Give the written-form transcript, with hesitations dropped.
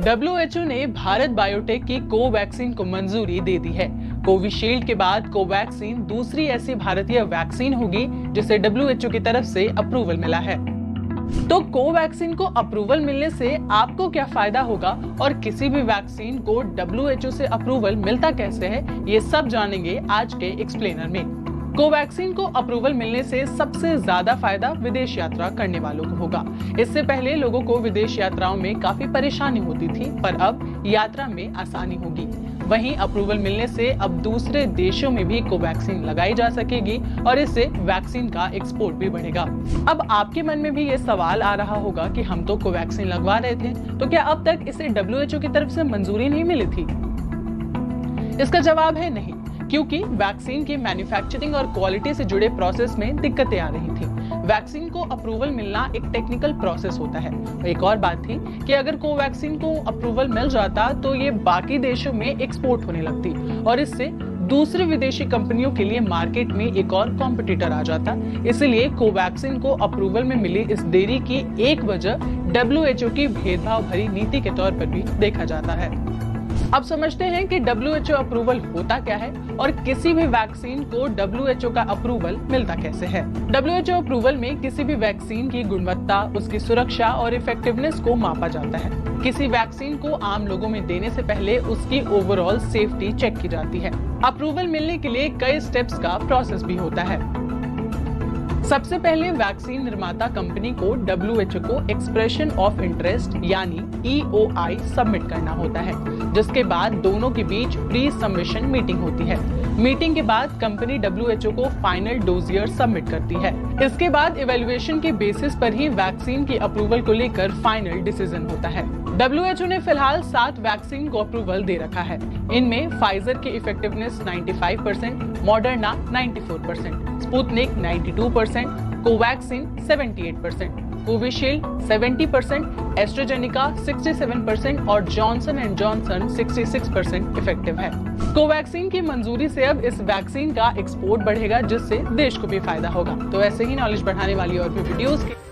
WHO ने Bharat biotech की Covaxin को मंजूरी दे दी है। कोविशील्ड के बाद कोवैक्सीन दूसरी ऐसी भारतीय वैक्सीन होगी जिसे डब्ल्यूएचओ की तरफ से अप्रूवल मिला है। तो कोवैक्सीन को अप्रूवल मिलने से आपको क्या फायदा होगा और किसी भी वैक्सीन को डब्ल्यूएचओ से अप्रूवल मिलता कैसे है, ये सब जानेंगे आज के एक्सप्लेनर में। कोवैक्सीन को अप्रूवल मिलने से सबसे ज्यादा फायदा विदेश यात्रा करने वालों को होगा। इससे पहले लोगों को विदेश यात्राओं में काफी परेशानी होती थी, पर अब यात्रा में आसानी होगी। वहीं अप्रूवल मिलने से अब दूसरे देशों में भी कोवैक्सीन लगाई जा सकेगी और इससे वैक्सीन का एक्सपोर्ट भी बढ़ेगा। अब आपके मन में भी ये सवाल आ रहा होगा कि हम तो कोवैक्सीन लगवा रहे थे, तो क्या अब तक इसे डब्ल्यूएचओ की तरफ से मंजूरी नहीं मिली थी? इसका जवाब है नहीं, क्योंकि वैक्सीन की मैन्युफैक्चरिंग और क्वालिटी से जुड़े प्रोसेस में दिक्कतें आ रही थी। वैक्सीन को अप्रूवल मिलना एक टेक्निकल प्रोसेस होता है। एक और बात थी कि अगर कोवैक्सीन को अप्रूवल मिल जाता तो ये बाकी देशों में एक्सपोर्ट होने लगती और इससे दूसरी विदेशी कंपनियों के लिए मार्केट में एक और कॉम्पिटिटर आ जाता। इसलिए कोवैक्सीन को अप्रूवल में मिली इस देरी की एक वजह डब्ल्यूएचओ की भेदभाव भरी नीति के तौर पर भी देखा जाता है। अब समझते हैं कि डब्ल्यूएचओ अप्रूवल होता क्या है और किसी भी वैक्सीन को डब्ल्यूएचओ का अप्रूवल मिलता कैसे है। डब्ल्यूएचओ अप्रूवल में किसी भी वैक्सीन की गुणवत्ता, उसकी सुरक्षा और इफेक्टिवनेस को मापा जाता है। किसी वैक्सीन को आम लोगों में देने से पहले उसकी ओवरऑल सेफ्टी चेक की जाती है। अप्रूवल मिलने के लिए कई स्टेप्स का प्रोसेस भी होता है। सबसे पहले वैक्सीन निर्माता कंपनी को डब्ल्यूएचओ को एक्सप्रेशन ऑफ इंटरेस्ट यानी EOI सबमिट करना होता है, जिसके बाद दोनों के बीच प्री सबमिशन मीटिंग होती है। मीटिंग के बाद कंपनी डब्ल्यूएचओ को फाइनल डोजियर सबमिट करती है। इसके बाद इवैल्यूएशन के बेसिस पर ही वैक्सीन की अप्रूवल को लेकर फाइनल डिसीजन होता है। डब्ल्यूएचओ ने फिलहाल 7 वैक्सीन को अप्रूवल दे रखा है। इनमें फाइजर की effectiveness 95%, Moderna 94%, Sputnik 92%, Covaxin 78%, Covishield 70%, AstraZeneca 67% और जॉनसन एंड जॉनसन 66% इफेक्टिव है। कोवैक्सीन की मंजूरी से अब इस वैक्सीन का एक्सपोर्ट बढ़ेगा, जिससे देश को भी फायदा होगा। तो ऐसे ही नॉलेज बढ़ाने वाली और भी वीडियोस के